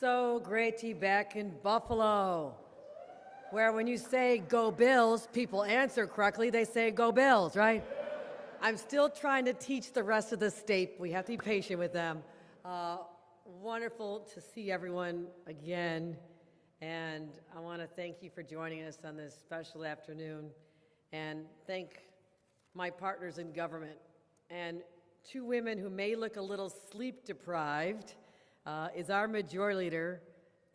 So great to be back in Buffalo, where when you say go Bills, people answer correctly. They say go Bills, right? I'm still trying to teach the rest of the state. We have to be patient with them. Wonderful to see everyone again. And I want to thank you for joining us on this special afternoon. And thank my partners in government. And two women who may look a little sleep deprived is our Majority Leader,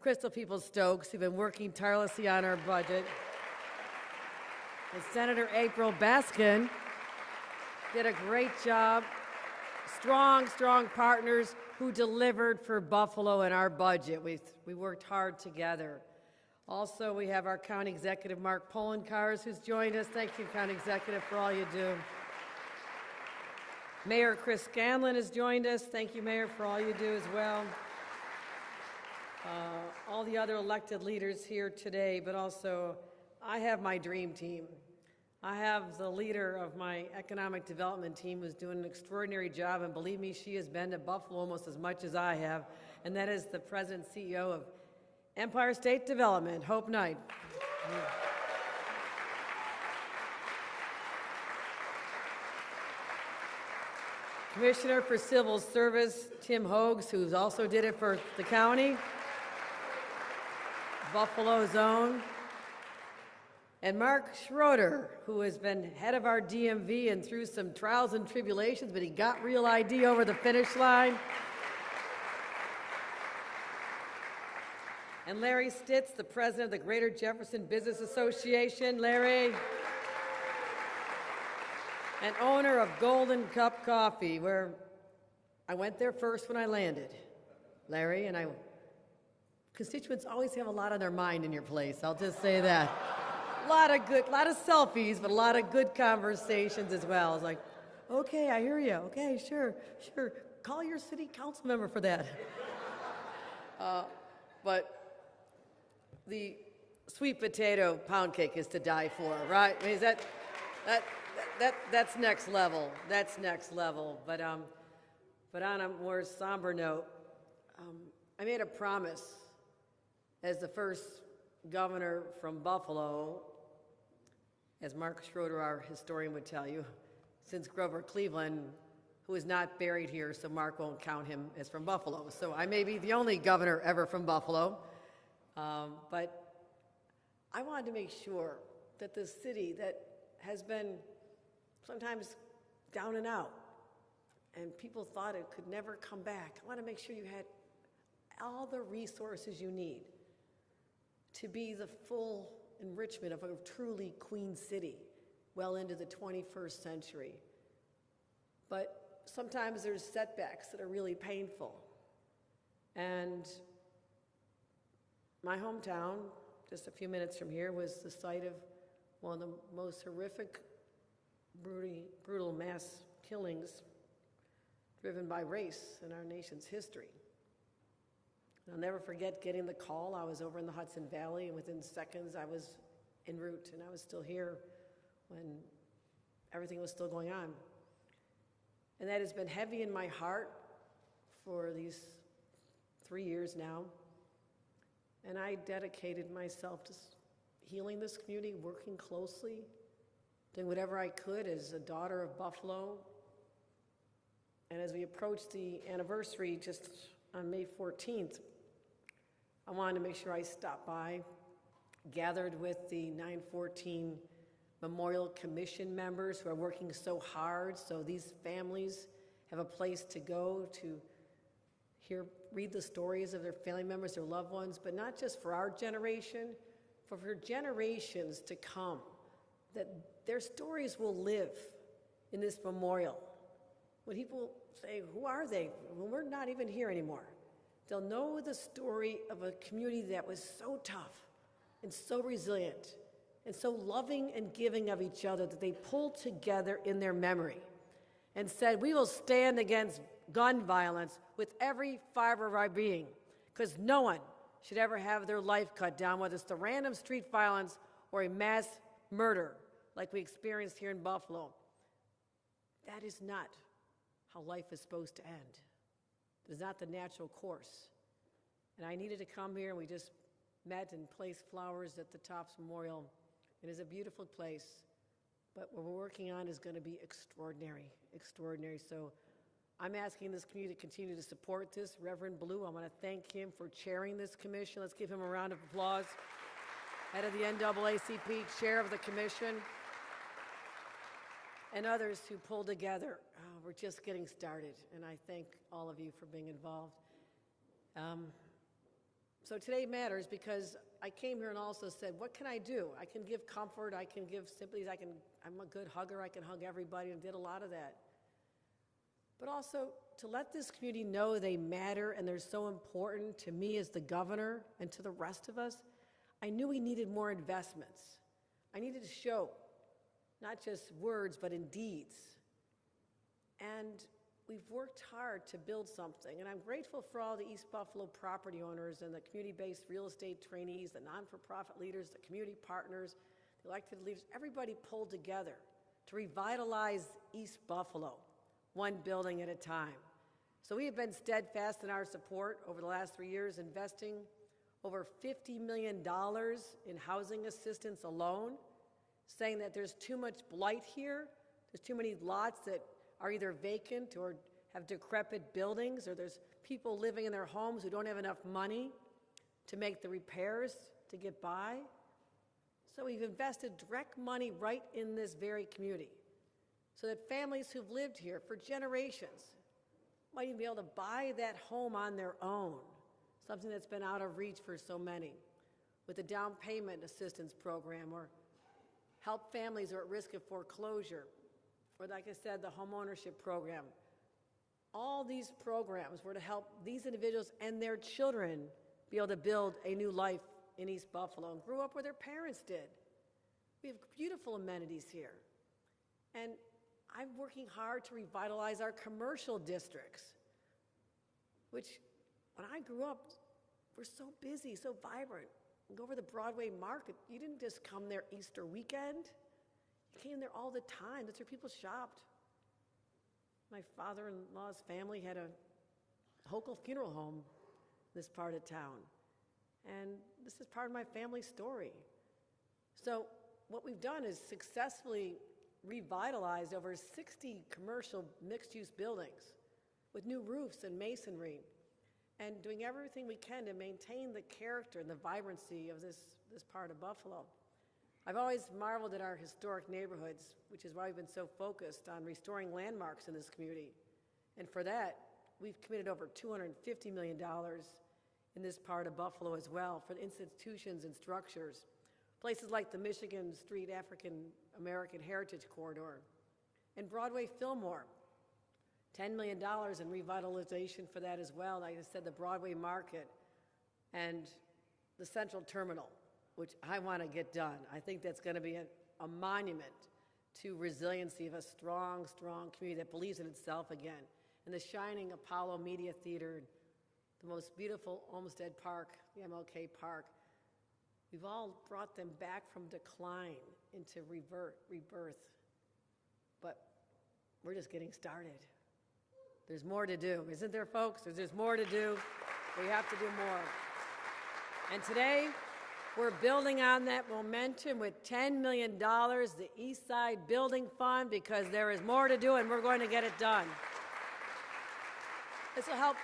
Crystal Peoples-Stokes, who's been working tirelessly on our budget. And Senator April Baskin did a great job. Strong partners who delivered for Buffalo and our budget. We worked hard together. Also, we have our County Executive, Mark Polenkars, who's joined us. Thank you, County Executive, for all you do. Mayor Chris Scanlon has joined us. Thank you, Mayor, for all you do as well. All the other elected leaders here today, but also I have my dream team. I have the leader of my economic development team who's doing an extraordinary job, and believe me, she has been to Buffalo almost as much as I have, and that is the President and CEO of Empire State Development, Hope Knight. Commissioner for Civil Service, Tim Hogues, who's also did it for the county, Buffalo's own, and Mark Schroeder, who has been head of our DMV and through some trials and tribulations, but he got Real ID over the finish line. And Larry Stitz, the president of the Greater Jefferson Business Association. Larry. And owner of Golden Cup Coffee, where I went there first when I landed. Larry, and constituents always have a lot on their mind in your place, I'll just say that. A lot of selfies, but a lot of good conversations as well. It's like, okay, I hear you. Okay, sure. Call your city council member for that. But the sweet potato pound cake is to die for, right? I mean, that's next level. That's next level. But on a more somber note, I made a promise as the first governor from Buffalo, as Mark Schroeder, our historian, would tell you, since Grover Cleveland, who is not buried here, so Mark won't count him as from Buffalo. So I may be the only governor ever from Buffalo. But I wanted to make sure that the city that has been sometimes down and out, and people thought it could never come back, I want to make sure you had all the resources you need to be the full enrichment of a truly queen city well into the 21st century. But sometimes there's setbacks that are really painful. And my hometown, just a few minutes from here, was the site of one of the most horrific, brutal mass killings driven by race in our nation's history. I'll never forget getting the call. I was over in the Hudson Valley, and within seconds I was en route, and I was still here when everything was still going on. And that has been heavy in my heart for these 3 years now. And I dedicated myself to healing this community, working closely, doing whatever I could as a daughter of Buffalo. And as we approach the anniversary just on May 14th, I wanted to make sure I stopped by, gathered with the 9/14 Memorial Commission members who are working so hard so these families have a place to go to read the stories of their family members, their loved ones, but not just for our generation, but for generations to come, that their stories will live in this memorial. When people say, who are they? Well, we're not even here anymore. They'll know the story of a community that was so tough and so resilient and so loving and giving of each other that they pulled together in their memory and said, we will stand against gun violence with every fiber of our being, because no one should ever have their life cut down, whether it's the random street violence or a mass murder like we experienced here in Buffalo. That is not how life is supposed to end. It is not the natural course. And I needed to come here, and we just met and placed flowers at the Tops Memorial. It is a beautiful place, but what we're working on is going to be extraordinary, extraordinary. So I'm asking this community to continue to support this. Reverend Blue, I want to thank him for chairing this commission. Let's give him a round of applause. Head of the NAACP, chair of the commission, and others who pulled together. We're just getting started, and I thank all of you for being involved. So today matters because I came here and also said, what can I do? I can give comfort, I can give sympathies, I'm a good hugger, I can hug everybody, and did a lot of that. But also to let this community know they matter and they're so important to me as the governor and to the rest of us, I knew we needed more investments. I needed to show, not just words, but in deeds. And we've worked hard to build something, and I'm grateful for all the East Buffalo property owners and the community-based real estate trainees, the non-for-profit leaders, the community partners, the elected leaders. Everybody pulled together to revitalize East Buffalo, one building at a time. So we have been steadfast in our support over the last 3 years, investing over $50 million in housing assistance alone, saying that there's too much blight here, there's too many lots that are either vacant or have decrepit buildings, or there's people living in their homes who don't have enough money to make the repairs to get by. So we've invested direct money right in this very community so that families who've lived here for generations might even be able to buy that home on their own, something that's been out of reach for so many, with a down payment assistance program, or help families who are at risk of foreclosure, or like I said, the home ownership program. All these programs were to help these individuals and their children be able to build a new life in East Buffalo and grew up where their parents did. We have beautiful amenities here. And I'm working hard to revitalize our commercial districts, which when I grew up were so busy, so vibrant. You go over the Broadway market, you didn't just come there Easter weekend. You came there all the time. That's where people shopped. My father-in-law's family had a Hochul funeral home in this part of town. And this is part of my family story. So what we've done is successfully revitalized over 60 commercial mixed-use buildings with new roofs and masonry, and doing everything we can to maintain the character and the vibrancy of this part of Buffalo. I've always marveled at our historic neighborhoods, which is why we've been so focused on restoring landmarks in this community. And for that, we've committed over $250 million in this part of Buffalo as well for institutions and structures. Places like the Michigan Street African American Heritage Corridor and Broadway Fillmore, $10 million in revitalization for that as well. Like I said, the Broadway Market and the Central Terminal, which I want to get done. I think that's going to be a monument to resiliency of a strong, strong community that believes in itself again. And the shining Apollo Media Theater, the most beautiful Olmsted Park, the MLK Park, we've all brought them back from decline into rebirth. But we're just getting started. There's more to do, isn't there, folks? There's more to do. We have to do more. And today, we're building on that momentum with $10 million, the East Side Building Fund, because there is more to do and we're going to get it done. This will help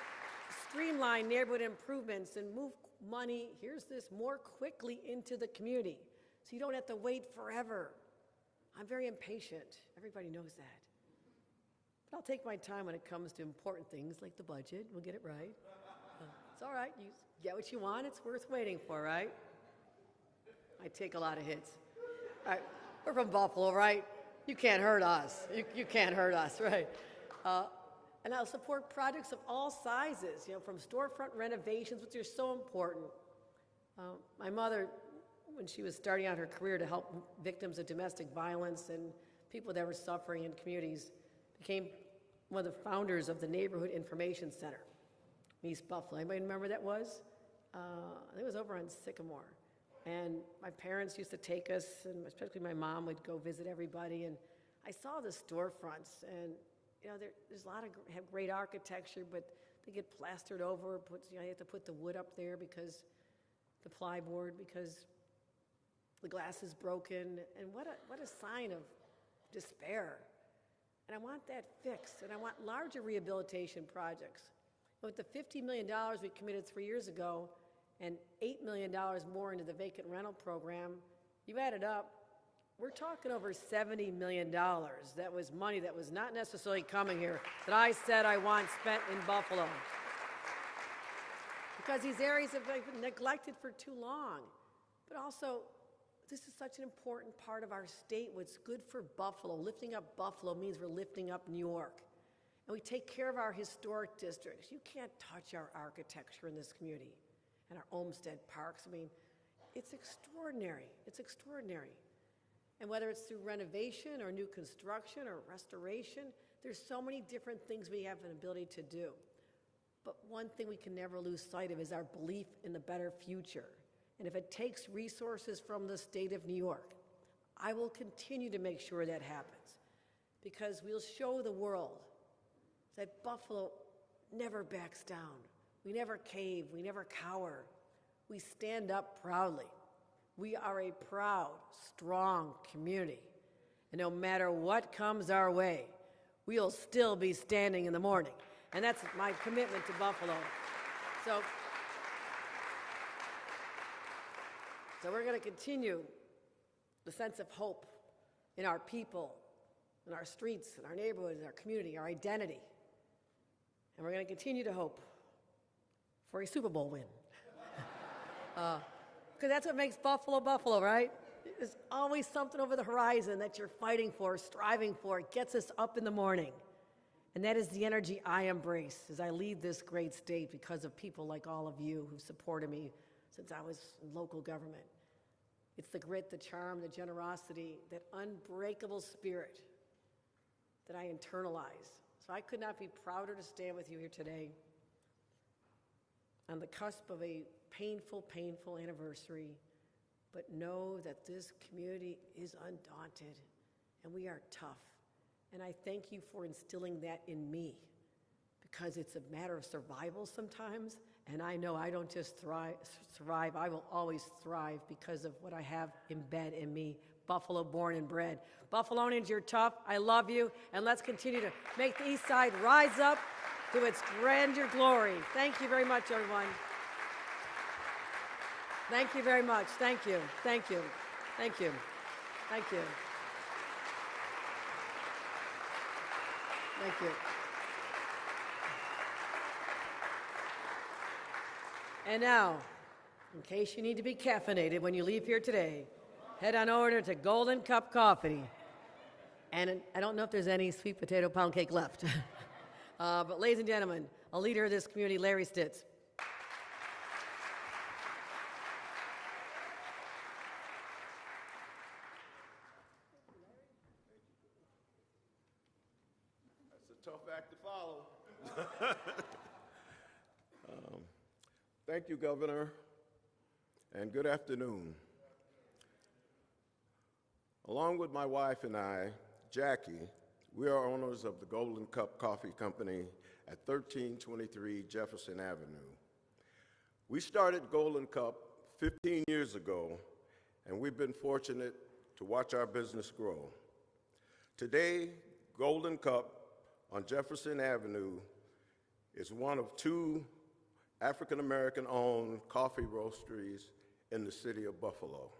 streamline neighborhood improvements and move money, here's this, more quickly into the community, so you don't have to wait forever. I'm very impatient. Everybody knows that. But I'll take my time when it comes to important things like the budget. We'll get it right. It's all right. You get what you want. It's worth waiting for, right? I take a lot of hits. All right. We're from Buffalo, right? You can't hurt us. You can't hurt us, right? And I'll support projects of all sizes, from storefront renovations, which are so important. My mother, when she was starting out her career to help victims of domestic violence and people that were suffering in communities, became one of the founders of the Neighborhood Information Center in East Buffalo. Anybody remember that was? I think it was over on Sycamore. And my parents used to take us, and especially my mom would go visit everybody, and I saw the storefronts, and there's a lot of have great architecture, but they get plastered over, you have to put the wood up there because the plyboard, because the glass is broken, and what a sign of despair. And I want that fixed, and I want larger rehabilitation projects. With the $50 million we committed 3 years ago and $8 million more into the vacant rental program, you add it up, we're talking over $70 million. That was money that was not necessarily coming here, that I said I want spent in Buffalo. Because these areas have been neglected for too long. But also, this is such an important part of our state. What's good for Buffalo, lifting up Buffalo means we're lifting up New York. And we take care of our historic districts. You can't touch our architecture in this community and our Olmsted parks. I mean, it's extraordinary. It's extraordinary. And whether it's through renovation or new construction or restoration, there's so many different things we have an ability to do. But one thing we can never lose sight of is our belief in the better future. And if it takes resources from the state of New York, I will continue to make sure that happens, because we'll show the world that Buffalo never backs down. We never cave, we never cower. We stand up proudly. We are a proud, strong community. And no matter what comes our way, we'll still be standing in the morning. And that's my commitment to Buffalo. So we're going to continue the sense of hope in our people, in our streets, in our neighborhoods, in our community, our identity. And we're going to continue to hope for a Super Bowl win. Because that's what makes Buffalo, Buffalo, right? There's always something over the horizon that you're fighting for, striving for. It gets us up in the morning. And that is the energy I embrace as I lead this great state, because of people like all of you who've supported me since I was in local government. It's the grit, the charm, the generosity, that unbreakable spirit that I internalize. So I could not be prouder to stand with you here today on the cusp of a painful, painful anniversary, but know that this community is undaunted and we are tough. And I thank you for instilling that in me, because it's a matter of survival sometimes. And I know I don't just survive, I will always thrive because of what I have embedded in me. Buffalo born and bred. Buffalonians, you're tough. I love you. And let's continue to make the East Side rise up to its grandeur glory. Thank you very much, everyone. Thank you very much. Thank you. Thank you. Thank you. Thank you. Thank you. And now, in case you need to be caffeinated when you leave here today, head on over to Golden Cup Coffee. And I don't know if there's any sweet potato pound cake left. But ladies and gentlemen, a leader of this community, Larry Stitz. That's a tough act to follow. Thank you, Governor, and good afternoon. Along with my wife and I, Jackie, we are owners of the Golden Cup Coffee Company at 1323 Jefferson Avenue. We started Golden Cup 15 years ago, and we've been fortunate to watch our business grow. Today, Golden Cup on Jefferson Avenue is one of two African-American-owned coffee roasteries in the city of Buffalo.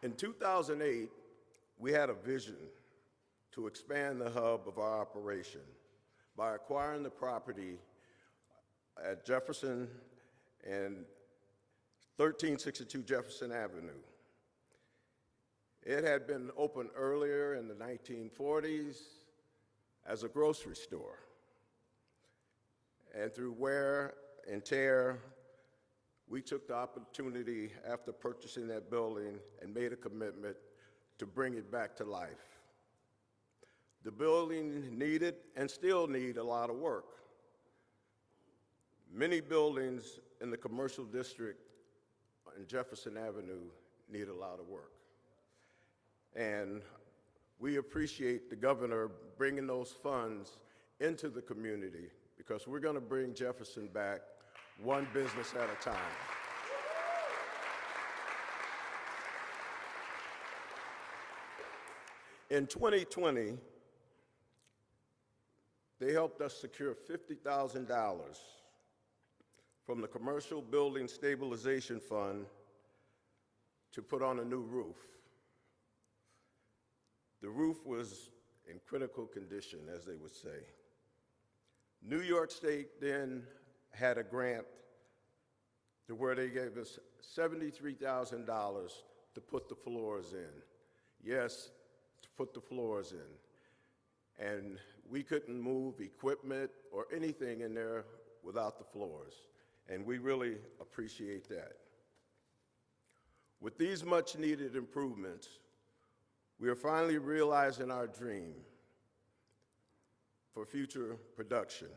In 2008, we had a vision to expand the hub of our operation by acquiring the property at Jefferson and 1362 Jefferson Avenue. It had been opened earlier in the 1940s as a grocery store. And through wear and tear, we took the opportunity after purchasing that building and made a commitment to bring it back to life. The building needed and still need a lot of work. Many buildings in the commercial district in Jefferson Avenue need a lot of work. And We appreciate the governor bringing those funds into the community because we're going to bring Jefferson back one business at a time. In 2020, they helped us secure $50,000 from the Commercial Building Stabilization Fund to put on a new roof. The roof was in critical condition, as they would say. New York State then had a grant to where they gave us $73,000 to put the floors in. Yes, to put the floors in. And we couldn't move equipment or anything in there without the floors. And we really appreciate that. With these much needed improvements, we are finally realizing our dream for future production,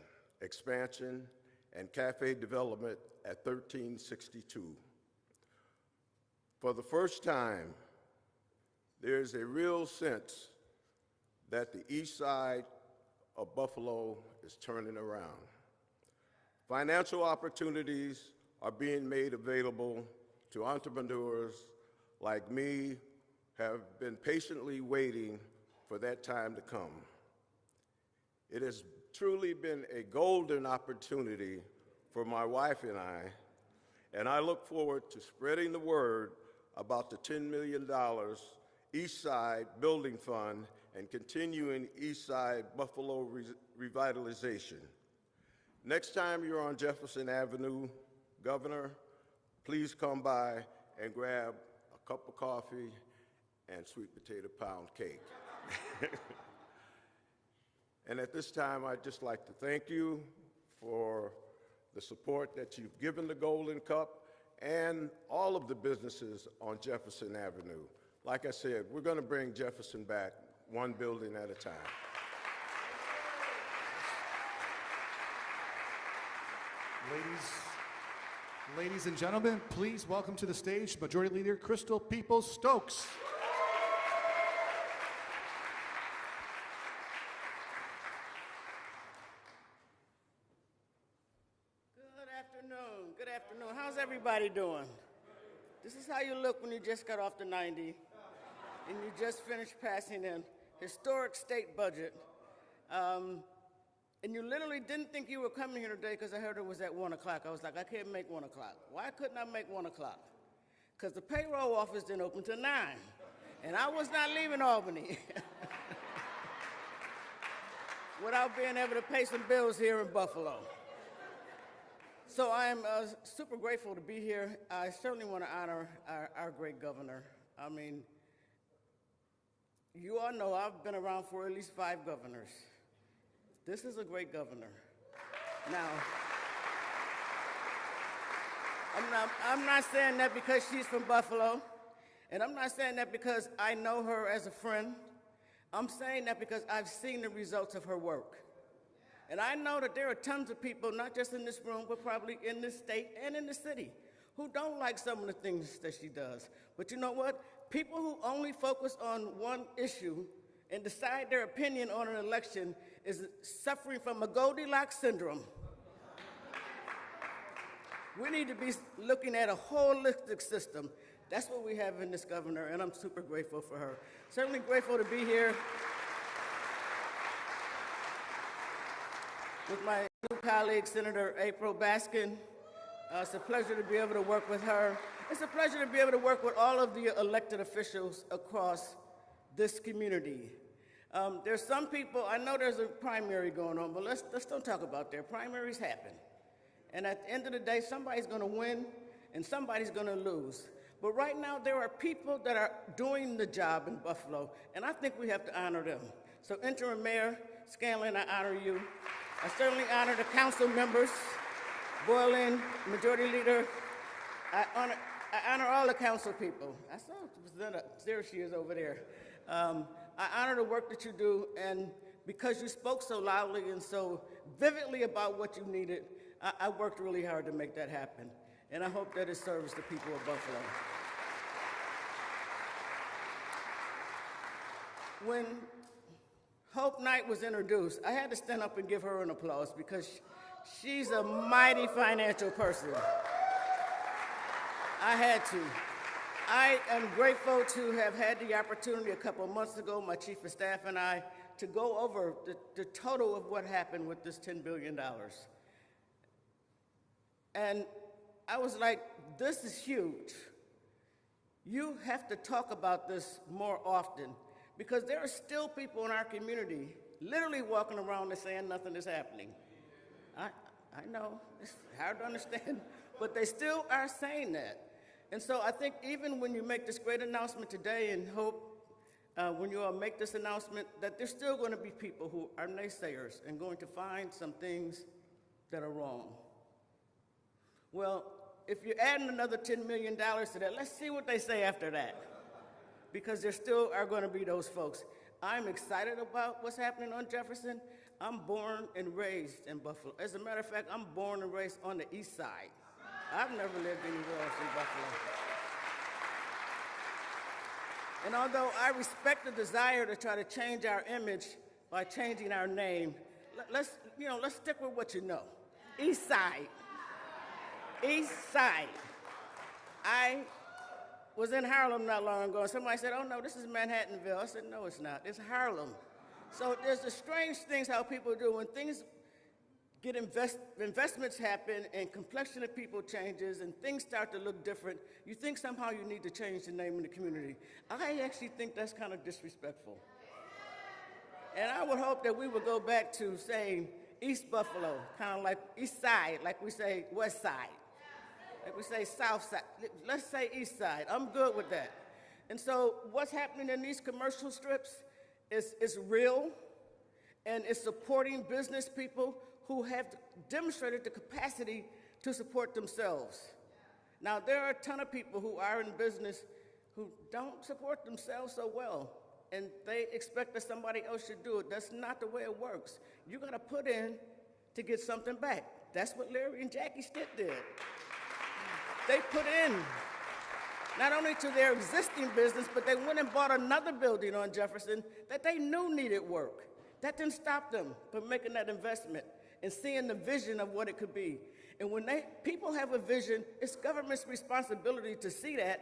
expansion, and cafe development at 1362. For the first time, there's a real sense that the east side of Buffalo is turning around. Financial opportunities are being made available to entrepreneurs like me have been patiently waiting for that time to come. It has truly been a golden opportunity for my wife and I look forward to spreading the word about the $10 million East Side Building Fund and continuing East Side Buffalo revitalization. Next time you're on Jefferson Avenue, Governor, please come by and grab a cup of coffee and sweet potato pound cake. And at this time, I'd just like to thank you for the support that you've given the Golden Cup and all of the businesses on Jefferson Avenue. Like I said, we're going to bring Jefferson back one building at a time. Ladies and gentlemen, please welcome to the stage Majority Leader Crystal Peoples-Stokes. Good afternoon. How's everybody doing? This is how you look when you just got off the 90 and you just finished passing an historic state budget. And you literally didn't think you were coming here today because I heard it was at 1 o'clock. I was like, I can't make 1 o'clock. Why couldn't I make 1 o'clock? Because the payroll office didn't open till 9, and I was not leaving Albany without being able to pay some bills here in Buffalo. So I am super grateful to be here. I certainly want to honor our great governor. I mean, you all know I've been around for at least 5 governors. This is a great governor. Now, I'm not saying that because she's from Buffalo, and I'm not saying that because I know her as a friend. I'm saying that because I've seen the results of her work. And I know that there are tons of people, not just in this room, but probably in this state and in the city, who don't like some of the things that she does. But you know what? People who only focus on one issue and decide their opinion on an election is suffering from a Goldilocks syndrome. We need to be looking at a holistic system. That's what we have in this governor, and I'm super grateful for her. Certainly grateful to be here with my new colleague, Senator April Baskin. It's a pleasure to be able to work with her. It's a pleasure to be able to work with all of the elected officials across this community. There's some people, I know there's a primary going on, but let's don't talk about that. Primaries happen. And at the end of the day, somebody's going to win and somebody's going to lose. But right now, there are people that are doing the job in Buffalo, and I think we have to honor them. So Interim Mayor Scanlon, I honor you. I certainly honor the council members, Boylan, Majority Leader. I honor all the council people. I saw there she is over there. I honor the work that you do, and because you spoke so loudly and so vividly about what you needed, I worked really hard to make that happen. And I hope that it serves the people of Buffalo. when Hope Knight was introduced, I had to stand up and give her an applause because she's a mighty financial person. I had to. I am grateful to have had the opportunity a couple of months ago, my chief of staff and I, to go over the total of what happened with this $10 billion. And I was like, this is huge. You have to talk about this more often because there are still people in our community literally walking around and saying nothing is happening. I know, it's hard to understand, but they still are saying that. And so I think even when you make this great announcement today and hope when you all make this announcement that there's still going to be people who are naysayers and going to find some things that are wrong. Well, if you're adding another $10 million to that, let's see what they say after that. Because there still are going to be those folks. I'm excited about what's happening on Jefferson. I'm born and raised in Buffalo. As a matter of fact, I'm born and raised on the east side. I've never lived anywhere else in Buffalo. And although I respect the desire to try to change our image by changing our name, let's stick with what you know. East side. East side. I was in Harlem not long ago, and somebody said, oh no, this is Manhattanville. I said, no, it's not. It's Harlem. So there's the strange things how people do when things get investments happen and complexion of people changes and things start to look different, you think somehow you need to change the name of the community. I actually think that's kind of disrespectful. And I would hope that we would go back to saying East Buffalo, kind of like East Side, like we say West Side. Like we say South Side. Let's say East Side. I'm good with that. And so what's happening in these commercial strips is real, and it's supporting business people who have demonstrated the capacity to support themselves. Now, there are a ton of people who are in business who don't support themselves so well, and they expect that somebody else should do it. That's not the way it works. You gotta put in to get something back. That's what Larry and Jackie Stitt did. They put in not only to their existing business, but they went and bought another building on Jefferson that they knew needed work. That didn't stop them from making that investment and seeing the vision of what it could be. And when people have a vision, it's government's responsibility to see that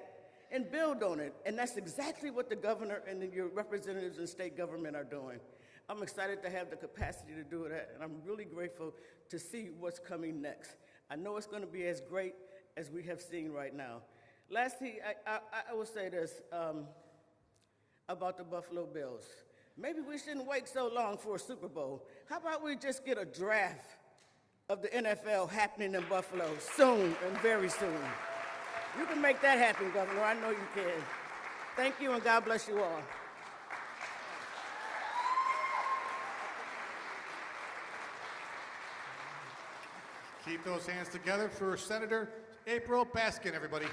and build on it. And that's exactly what the governor and your representatives in state government are doing. I'm excited to have the capacity to do that, and I'm really grateful to see what's coming next. I know it's going to be as great as we have seen right now. Lastly, I will say this about the Buffalo Bills. Maybe we shouldn't wait so long for a Super Bowl. How about we just get a draft of the NFL happening in Buffalo soon and very soon? You can make that happen, Governor. I know you can. Thank you, and God bless you all. Keep those hands together for Senator April Baskin, everybody.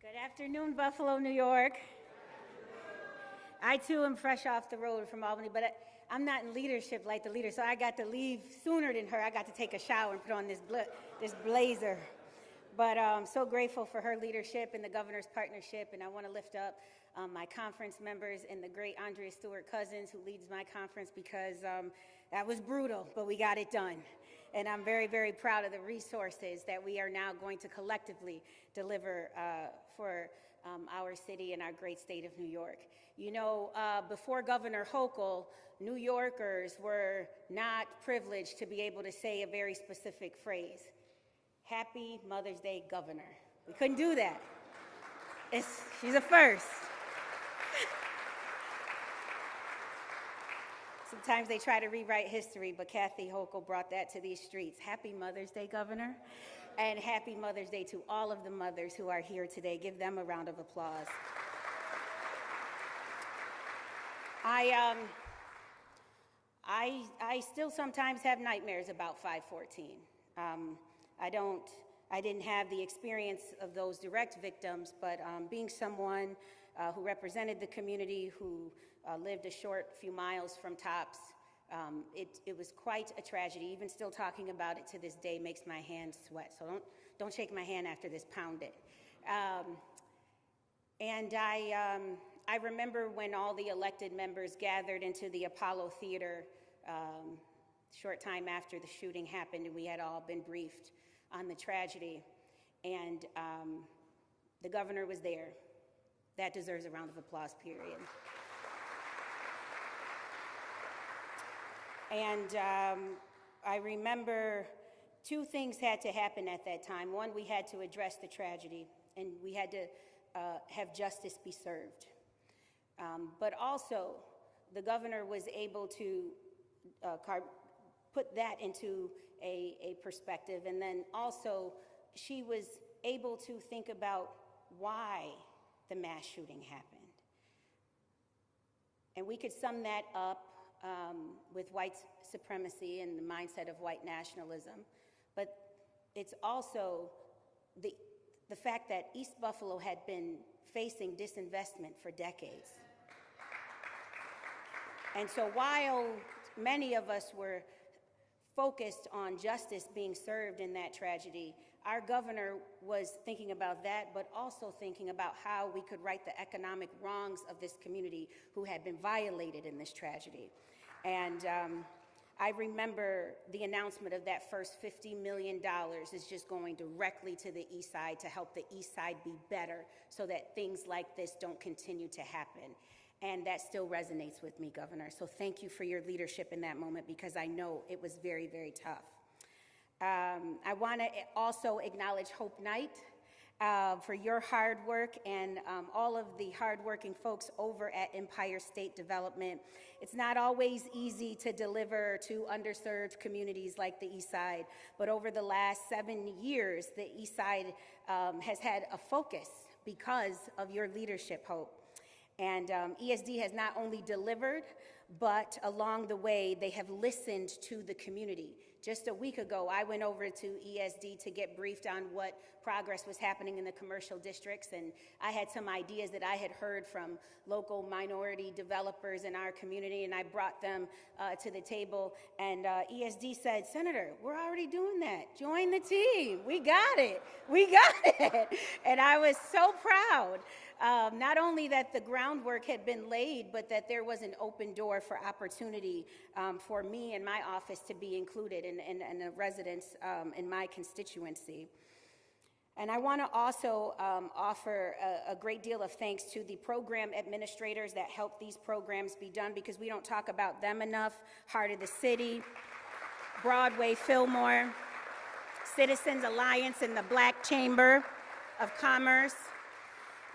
Good afternoon, Buffalo, New York. I too am fresh off the road from Albany, but I'm not in leadership like the leader, so I got to leave sooner than her. I got to take a shower and put on this blazer. But I'm so grateful for her leadership and the governor's partnership, and I want to lift up my conference members and the great Andrea Stewart-Cousins, who leads my conference, because that was brutal, but we got it done. And I'm very, very proud of the resources that we are now going to collectively deliver for our city and our great state of New York. You know, before Governor Hochul, New Yorkers were not privileged to be able to say a very specific phrase. Happy Mother's Day, Governor. We couldn't do that. She's a first. Sometimes they try to rewrite history, but Kathy Hochul brought that to these streets. Happy Mother's Day, Governor, and happy Mother's Day to all of the mothers who are here today. Give them a round of applause. I still sometimes have nightmares about 514. I didn't have the experience of those direct victims, but being someone who represented the community, who lived a short few miles from Tops, It was quite a tragedy. Even still talking about it to this day makes my hands sweat. So don't shake my hand after this, pound it. And I remember when all the elected members gathered into the Apollo Theater short time after the shooting happened, and we had all been briefed on the tragedy. And the governor was there. That deserves a round of applause, period. And I remember two things had to happen at that time. One, we had to address the tragedy, and we had to have justice be served. But also, the governor was able to put that into a perspective, and then also she was able to think about why the mass shooting happened. And we could sum that up with white supremacy and the mindset of white nationalism, but it's also the fact that East Buffalo had been facing disinvestment for decades. And so while many of us were focused on justice being served in that tragedy, our governor was thinking about that, but also thinking about how we could right the economic wrongs of this community who had been violated in this tragedy. And I remember the announcement of that first $50 million is just going directly to the East Side to help the East Side be better so that things like this don't continue to happen. And that still resonates with me, Governor. So thank you for your leadership in that moment, because I know it was very, very tough. I want to also acknowledge Hope Knight for your hard work and all of the hardworking folks over at Empire State Development. It's not always easy to deliver to underserved communities like the East Side, but over the last 7 years, the East Side has had a focus because of your leadership, Hope. And ESD has not only delivered, but along the way, they have listened to the community. Just a week ago, I went over to ESD to get briefed on what progress was happening in the commercial districts, and I had some ideas that I had heard from local minority developers in our community, and I brought them to the table, and ESD said, "Senator, we're already doing that. Join the team. We got it. We got it." And I was so proud. Not only that the groundwork had been laid, but that there was an open door for opportunity for me and my office to be included and the residents in my constituency. And I want to also offer a great deal of thanks to the program administrators that helped these programs be done, because we don't talk about them enough. Heart of the City, Broadway Fillmore, Citizens Alliance, and the Black Chamber of Commerce.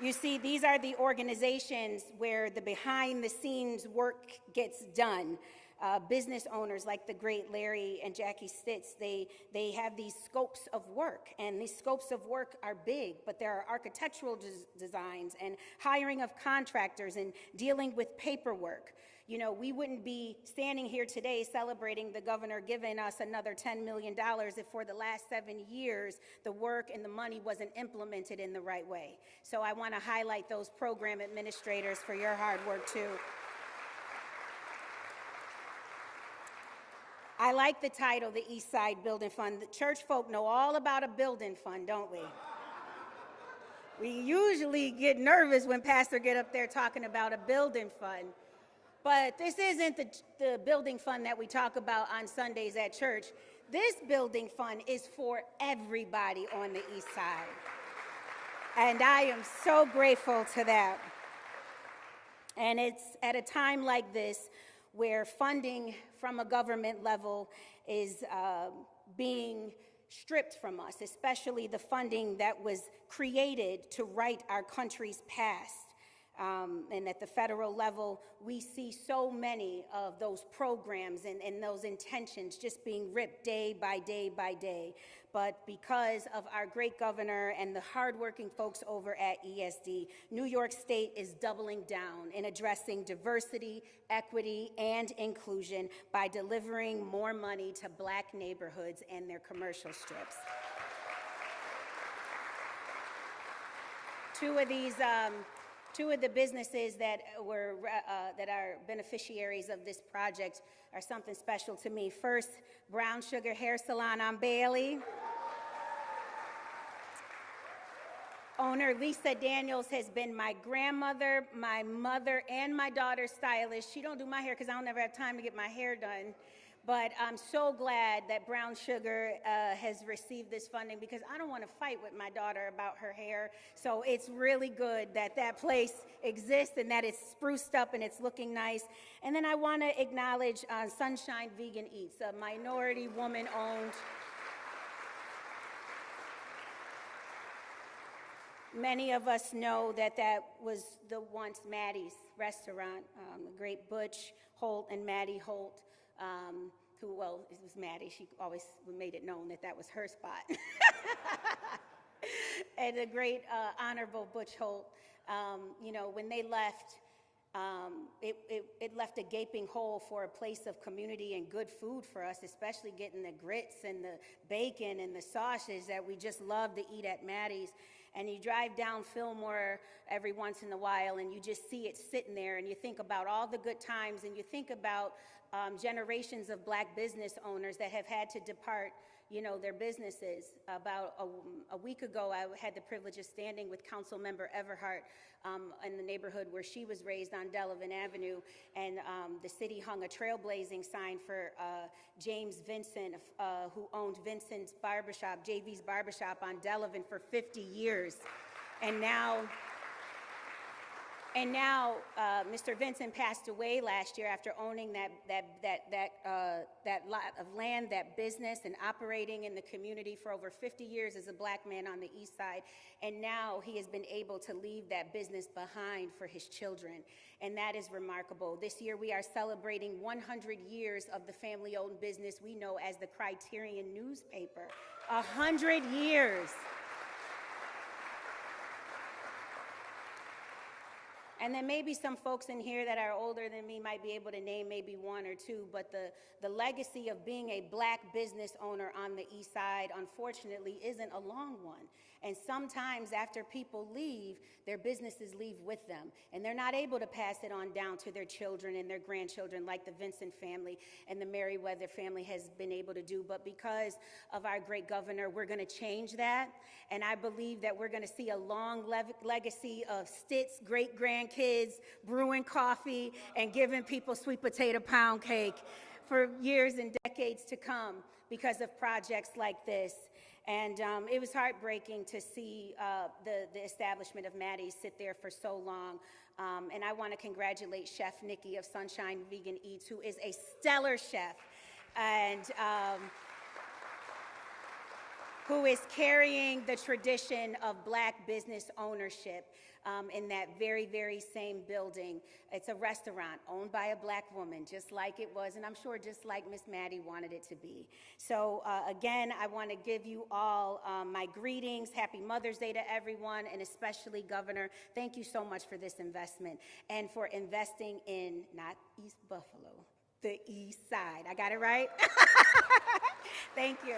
You see, these are the organizations where the behind-the-scenes work gets done. Business owners like the great Larry and Jackie Stitz, they have these scopes of work, and these scopes of work are big, but there are architectural designs and hiring of contractors and dealing with paperwork. You know, we wouldn't be standing here today celebrating the governor giving us another $10 million if for the last 7 years the work and the money wasn't implemented in the right way. So I want to highlight those program administrators for your hard work too. I like the title, the East Side Building Fund. The church folk know all about a building fund, don't we? We usually get nervous when pastors get up there talking about a building fund. But this isn't the building fund that we talk about on Sundays at church. This building fund is for everybody on the East Side. And I am so grateful to that. And it's at a time like this where funding from a government level is being stripped from us, especially the funding that was created to right our country's past. And at the federal level, we see so many of those programs and those intentions just being ripped day by day by day. But because of our great governor and the hardworking folks over at ESD, New York State is doubling down in addressing diversity, equity, and inclusion by delivering more money to Black neighborhoods and their commercial strips. Two of the businesses that that are beneficiaries of this project are something special to me. First, Brown Sugar Hair Salon on Bailey. Owner Lisa Daniels has been my grandmother, my mother, and my daughter's stylist. She don't do my hair because I don't ever have time to get my hair done. But I'm so glad that Brown Sugar has received this funding because I don't want to fight with my daughter about her hair. So it's really good that that place exists and that it's spruced up and it's looking nice. And then I want to acknowledge Sunshine Vegan Eats, a minority woman-owned. Many of us know that that was the once Maddie's restaurant, the great Butch Holt and Maddie Holt, who, well, it was Maddie. She always made it known that that was her spot. And the great Honorable Butch Holt, you know, when they left, it left a gaping hole for a place of community and good food for us, especially getting the grits and the bacon and the sausage that we just love to eat at Maddie's. And you drive down Fillmore every once in a while and you just see it sitting there and you think about all the good times and you think about generations of black business owners that have had to depart, you know, their businesses. About a week ago, I had the privilege of standing with Council Member Everhart in the neighborhood where she was raised on Delavan Avenue, and the city hung a trailblazing sign for James Vincent, who owned Vincent's Barbershop, JV's Barbershop on Delavan for 50 years. And now Mr. Vincent passed away last year after owning that lot of land, that business, and operating in the community for over 50 years as a black man on the east side. And now he has been able to leave that business behind for his children. And that is remarkable. This year we are celebrating 100 years of the family-owned business we know as the Criterion newspaper. 100 years. And then maybe some folks in here that are older than me might be able to name maybe one or two, but the legacy of being a black business owner on the east side, unfortunately, isn't a long one. And sometimes after people leave, their businesses leave with them. And they're not able to pass it on down to their children and their grandchildren like the Vincent family and the Merriweather family has been able to do. But because of our great governor, we're going to change that. And I believe that we're going to see a long legacy of Stit's great-grandkids brewing coffee and giving people sweet potato pound cake for years and decades to come because of projects like this. And it was heartbreaking to see the establishment of Maddie's sit there for so long. And I want to congratulate Chef Nikki of Sunshine Vegan Eats, who is a stellar chef and who is carrying the tradition of black business ownership in that very, very same building. It's a restaurant owned by a black woman, just like it was, and I'm sure just like Miss Maddie wanted it to be. So again, I want to give you all my greetings. Happy Mother's Day to everyone, and especially Governor. Thank you so much for this investment and for investing in, not East Buffalo, the East Side. I got it right? Thank you.